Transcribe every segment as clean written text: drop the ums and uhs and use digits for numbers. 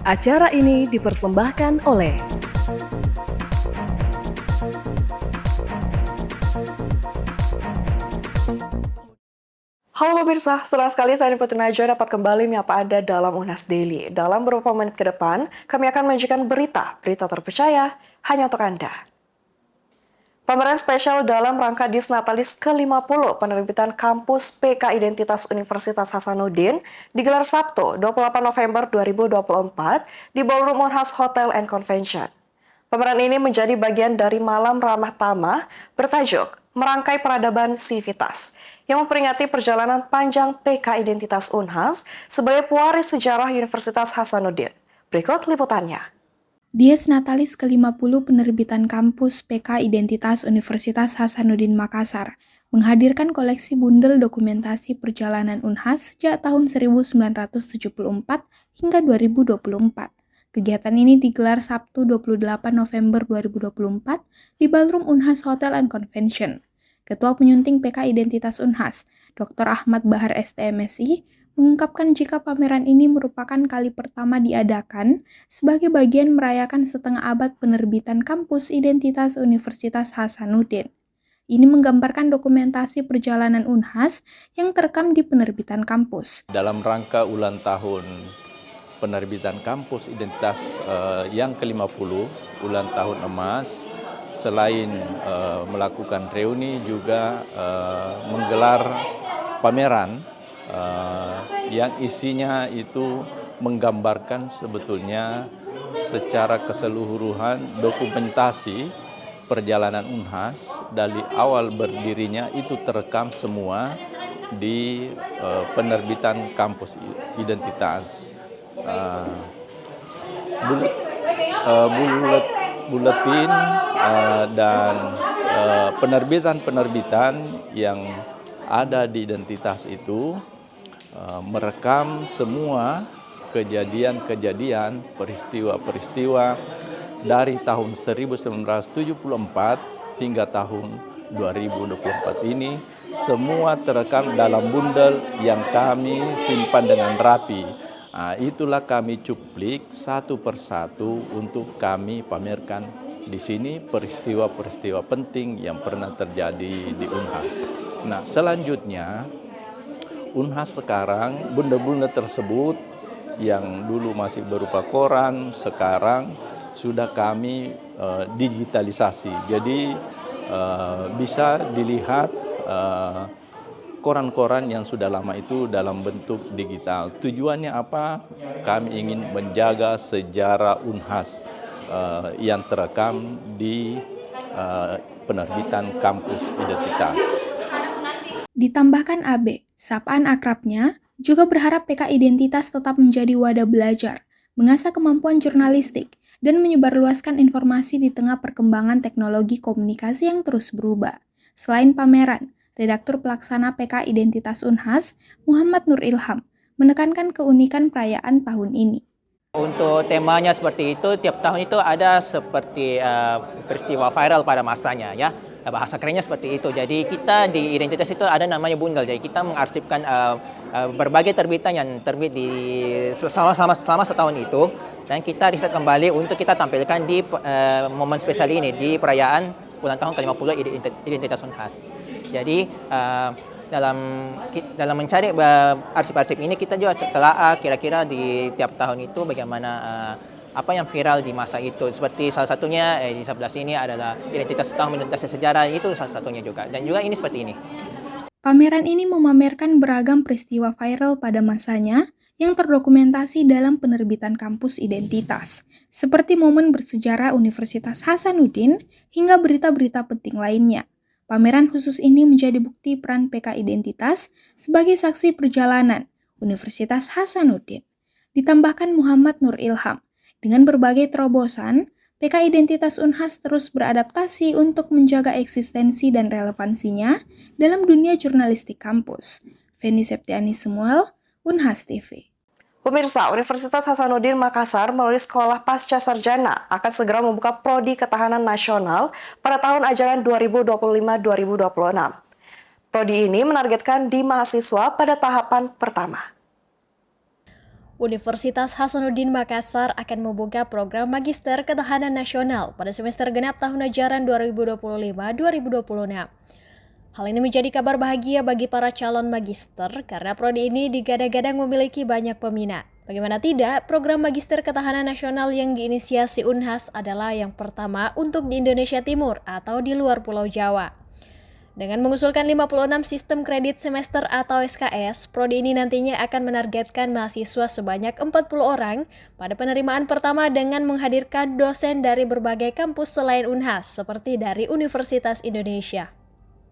Acara ini dipersembahkan oleh Halo pemirsa, senang sekali saya Putri Najwa dapat kembali menyapa Anda dalam Unas Daily. Dalam beberapa menit ke depan, kami akan menyajikan berita terpercaya hanya untuk Anda. Pameran spesial dalam rangka Disnatalis ke-50 penerbitan kampus PK Identitas Universitas Hasanuddin digelar Sabtu 28 November 2024 di Ballroom Unhas Hotel and Convention. Pameran ini menjadi bagian dari Malam Ramah Tamah bertajuk Merangkai Peradaban Sivitas yang memperingati perjalanan panjang PK Identitas Unhas sebagai pewaris sejarah Universitas Hasanuddin. Berikut liputannya. Dies Natalis ke-50 penerbitan kampus PK Identitas Universitas Hasanuddin Makassar menghadirkan koleksi bundel dokumentasi perjalanan Unhas sejak tahun 1974 hingga 2024. Kegiatan ini digelar Sabtu 28 November 2024 di Ballroom Unhas Hotel and Convention. Ketua Penyunting PK Identitas Unhas, Dr. Ahmad Bahar STMSI, mengungkapkan jika pameran ini merupakan kali pertama diadakan sebagai bagian merayakan setengah abad penerbitan kampus Identitas Universitas Hasanuddin. Ini menggambarkan dokumentasi perjalanan Unhas yang terekam di penerbitan kampus. Dalam rangka ulang tahun penerbitan kampus Identitas yang ke-50, ulang tahun emas, selain melakukan reuni juga menggelar pameran yang isinya itu menggambarkan sebetulnya secara keseluruhan dokumentasi perjalanan Unhas dari awal berdirinya itu terekam semua di penerbitan kampus Identitas. Buletin dan penerbitan yang ada di Identitas itu merekam semua kejadian-kejadian, peristiwa-peristiwa dari tahun 1974 hingga tahun 2024 ini, semua terekam dalam bundel yang kami simpan dengan rapi. Itulah kami cuplik satu persatu untuk kami pamerkan di sini peristiwa-peristiwa penting yang pernah terjadi di Unhas. Nah, selanjutnya Unhas sekarang bundel-bundel tersebut yang dulu masih berupa koran, sekarang sudah kami digitalisasi. Jadi bisa dilihat koran-koran yang sudah lama itu dalam bentuk digital. Tujuannya apa? Kami ingin menjaga sejarah Unhas yang terekam di penerbitan kampus Identitas. Ditambahkan AB, sapaan akrabnya, juga berharap PK Identitas tetap menjadi wadah belajar, mengasah kemampuan jurnalistik, dan menyebarluaskan informasi di tengah perkembangan teknologi komunikasi yang terus berubah. Selain pameran, Redaktur Pelaksana PK Identitas Unhas, Muhammad Nur Ilham, menekankan keunikan perayaan tahun ini. Untuk temanya seperti itu, tiap tahun itu ada seperti peristiwa viral pada masanya, ya. Bahasa kerennya seperti itu. Jadi kita di Identitas itu ada namanya bundel. Jadi kita mengarsipkan berbagai terbitan yang terbit di selama setahun itu, dan kita riset kembali untuk kita tampilkan di momen spesial ini di perayaan ulang tahun ke-50 Identitas Unhas. Jadi dalam mencari arsip-arsip ini kita juga telah kira-kira di tiap tahun itu bagaimana apa yang viral di masa itu. Seperti salah satunya di sebelah sini adalah tahun identitas sejarah, itu salah satunya juga. Dan juga ini seperti ini. Pameran ini memamerkan beragam peristiwa viral pada masanya yang terdokumentasi dalam penerbitan kampus Identitas, seperti momen bersejarah Universitas Hasanuddin hingga berita-berita penting lainnya. Pameran khusus ini menjadi bukti peran PK Identitas sebagai saksi perjalanan Universitas Hasanuddin. Ditambahkan Muhammad Nur Ilham, dengan berbagai terobosan, PK Identitas Unhas terus beradaptasi untuk menjaga eksistensi dan relevansinya dalam dunia jurnalistik kampus. Feni Septiani Samuel, Unhas TV. Pemirsa, Universitas Hasanuddin Makassar melalui Sekolah Pasca Sarjana akan segera membuka Prodi Ketahanan Nasional pada tahun ajaran 2025-2026. Prodi ini menargetkan di mahasiswa pada tahapan pertama. Universitas Hasanuddin Makassar akan membuka program Magister Ketahanan Nasional pada semester genap tahun ajaran 2025-2026. Hal ini menjadi kabar bahagia bagi para calon magister karena prodi ini digadang-gadang memiliki banyak peminat. Bagaimana tidak, program Magister Ketahanan Nasional yang diinisiasi Unhas adalah yang pertama untuk di Indonesia Timur atau di luar Pulau Jawa. Dengan mengusulkan 56 sistem kredit semester atau SKS, prodi ini nantinya akan menargetkan mahasiswa sebanyak 40 orang pada penerimaan pertama dengan menghadirkan dosen dari berbagai kampus selain Unhas, seperti dari Universitas Indonesia.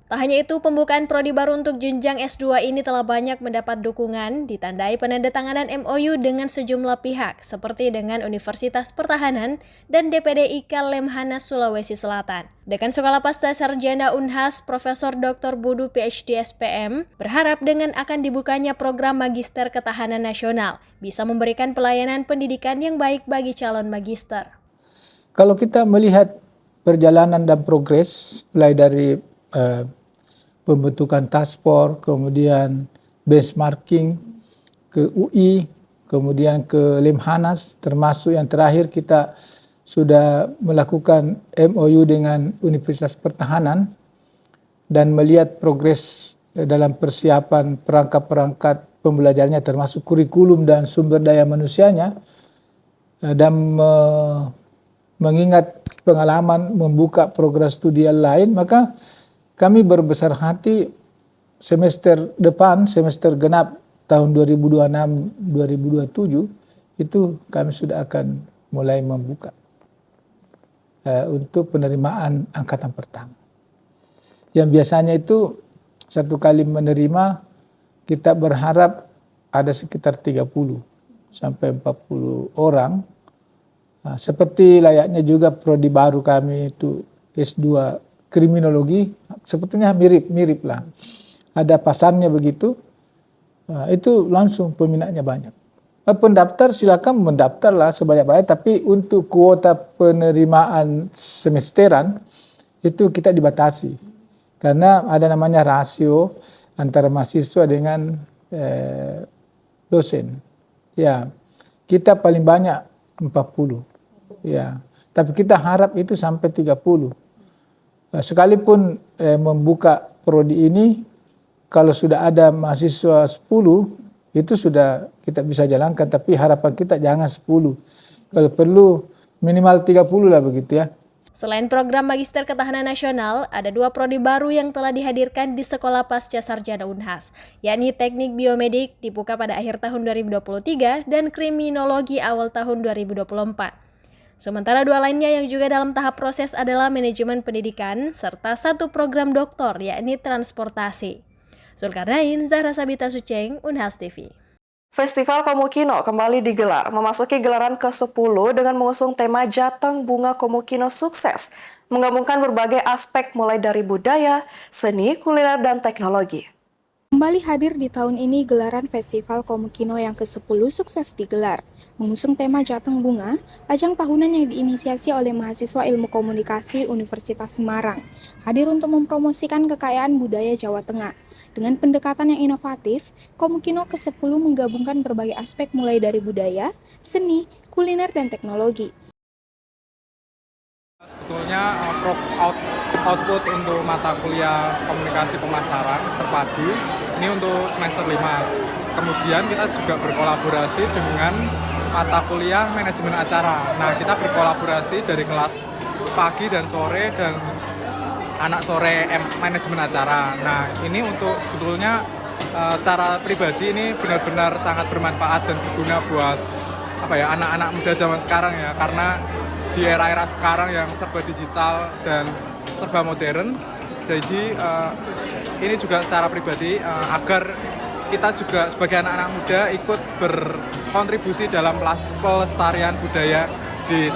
Tak hanya itu, pembukaan prodi baru untuk jenjang S2 ini telah banyak mendapat dukungan, ditandai penandatanganan MOU dengan sejumlah pihak, seperti dengan Universitas Pertahanan dan DPDIK Lemhanas Sulawesi Selatan. Dekan Sekolah Pasca Sarjana Unhas, Profesor Dr. Budu PhD SPM, berharap dengan akan dibukanya program Magister Ketahanan Nasional, bisa memberikan pelayanan pendidikan yang baik bagi calon magister. Kalau kita melihat perjalanan dan progres, mulai dari pembentukan task force, kemudian benchmarking ke UI, kemudian ke Lemhanas, termasuk yang terakhir kita sudah melakukan MOU dengan Universitas Pertahanan dan melihat progres dalam persiapan perangkat-perangkat pembelajarannya termasuk kurikulum dan sumber daya manusianya, dan mengingat pengalaman membuka program studi lain, maka kami berbesar hati semester depan, semester genap tahun 2026-2027, itu kami sudah akan mulai membuka untuk penerimaan angkatan pertama. Yang biasanya itu satu kali menerima, kita berharap ada sekitar 30 sampai 40 orang. Seperti layaknya juga prodi baru kami itu S2 kriminologi, sebetulnya mirip lah. Ada pasarnya begitu, itu langsung peminatnya banyak. Pendaftar silakan mendaftarlah sebanyak-banyak, tapi untuk kuota penerimaan semesteran itu kita dibatasi. Karena ada namanya rasio antara mahasiswa dengan dosen. Ya, kita paling banyak 40. Ya, tapi kita harap itu sampai 30. Sekalipun membuka prodi ini, kalau sudah ada mahasiswa 10, itu sudah kita bisa jalankan, tapi harapan kita jangan 10. Kalau perlu minimal 30 lah begitu ya. Selain program Magister Ketahanan Nasional, ada 2 prodi baru yang telah dihadirkan di Sekolah Pasca Sarjana Unhas, yakni Teknik Biomedik dibuka pada akhir tahun 2023 dan Kriminologi awal tahun 2024. Sementara 2 lainnya yang juga dalam tahap proses adalah Manajemen Pendidikan serta 1 program doktor yakni Transportasi. Zulkarnain, Zahra Sabita Suceng, Unhas TV. Festival Komukino kembali digelar, memasuki gelaran ke-10 dengan mengusung tema Jateng Bunga Komukino Sukses, menggabungkan berbagai aspek mulai dari budaya, seni, kuliner, dan teknologi. Kembali hadir di tahun ini, gelaran Festival Komukino yang ke-10 sukses digelar. Mengusung tema Jateng Bunga, ajang tahunan yang diinisiasi oleh mahasiswa Ilmu Komunikasi Universitas Semarang, hadir untuk mempromosikan kekayaan budaya Jawa Tengah. Dengan pendekatan yang inovatif, Komukino ke-10 menggabungkan berbagai aspek mulai dari budaya, seni, kuliner, dan teknologi. Sebetulnya output untuk mata kuliah komunikasi pemasaran terpadu ini untuk semester 5. Kemudian kita juga berkolaborasi dengan mata kuliah manajemen acara. Nah, kita berkolaborasi dari kelas pagi dan sore dan anak sore manajemen acara. Nah, ini untuk sebetulnya secara pribadi ini benar-benar sangat bermanfaat dan berguna buat anak-anak muda zaman sekarang ya, karena di era-era sekarang yang serba digital dan serba modern, jadi ini juga secara pribadi agar kita juga sebagai anak-anak muda ikut berkontribusi dalam pelestarian budaya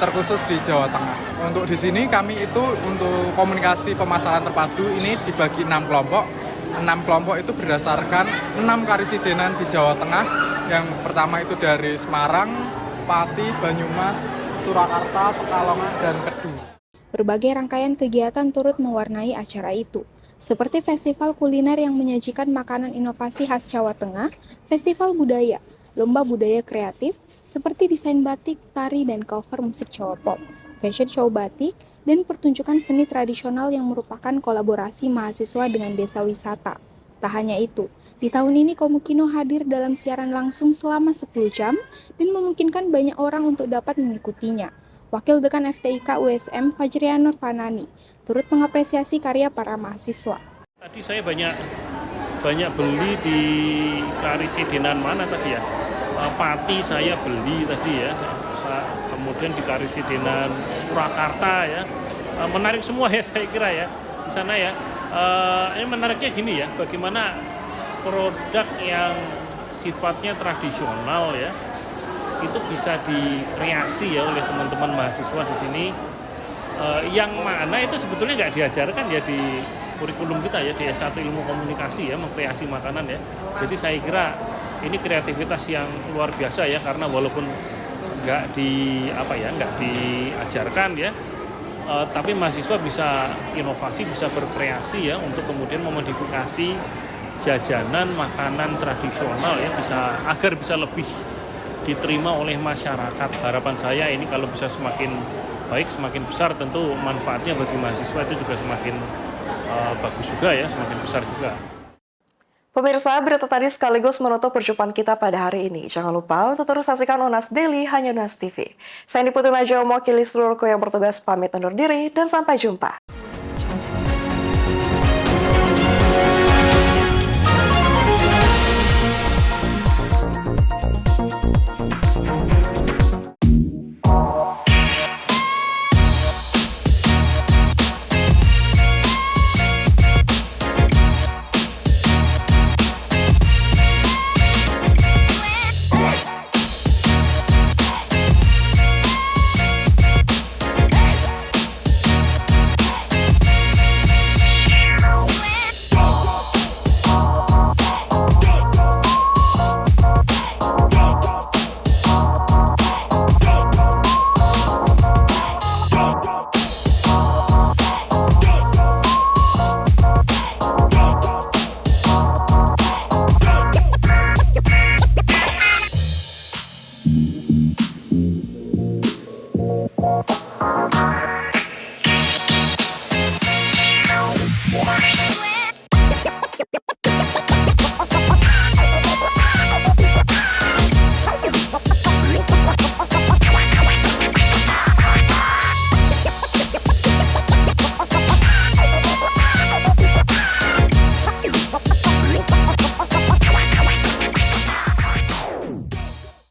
terkhusus di Jawa Tengah. Untuk di sini kami itu untuk komunikasi pemasaran terpadu ini dibagi 6 kelompok. 6 kelompok itu berdasarkan 6 karisidenan di Jawa Tengah. Yang pertama itu dari Semarang, Pati, Banyumas, Surakarta, Pekalongan, dan Kedu. Berbagai rangkaian kegiatan turut mewarnai acara itu, seperti festival kuliner yang menyajikan makanan inovasi khas Jawa Tengah, festival budaya, lomba budaya kreatif seperti desain batik, tari, dan cover musik Jawa Pop, fashion show batik, dan pertunjukan seni tradisional yang merupakan kolaborasi mahasiswa dengan desa wisata. Tak hanya itu, di tahun ini Komukino hadir dalam siaran langsung selama 10 jam dan memungkinkan banyak orang untuk dapat mengikutinya. Wakil Dekan FTIK USM Fajrianur Fanani turut mengapresiasi karya para mahasiswa. Tadi saya banyak beli di Karisidenan mana tadi ya? Pati saya beli tadi ya. Kemudian di Karisidenan Surakarta ya. Menarik semua ya saya kira ya di sana ya. Ini menariknya gini ya, bagaimana produk yang sifatnya tradisional ya itu bisa dikreasi ya oleh teman-teman mahasiswa di sini, yang mana itu sebetulnya nggak diajarkan ya di kurikulum kita ya di S1 Ilmu Komunikasi ya, mengkreasi makanan ya. Jadi saya kira ini kreativitas yang luar biasa ya, karena walaupun nggak diajarkan ya, tapi mahasiswa bisa inovasi, bisa berkreasi ya untuk kemudian memodifikasi jajanan makanan tradisional ya, agar bisa lebih diterima oleh masyarakat. Harapan saya ini kalau bisa semakin baik, semakin besar, tentu manfaatnya bagi mahasiswa itu juga semakin bagus juga ya, semakin besar juga. Pemirsa, berita tadi sekaligus menutup perjumpaan kita pada hari ini. Jangan lupa untuk terus saksikan UNAS Daily hanya UNAS TV. Saya Putri Najwa mewakili seluruh kru yang bertugas pamit undur diri dan sampai jumpa.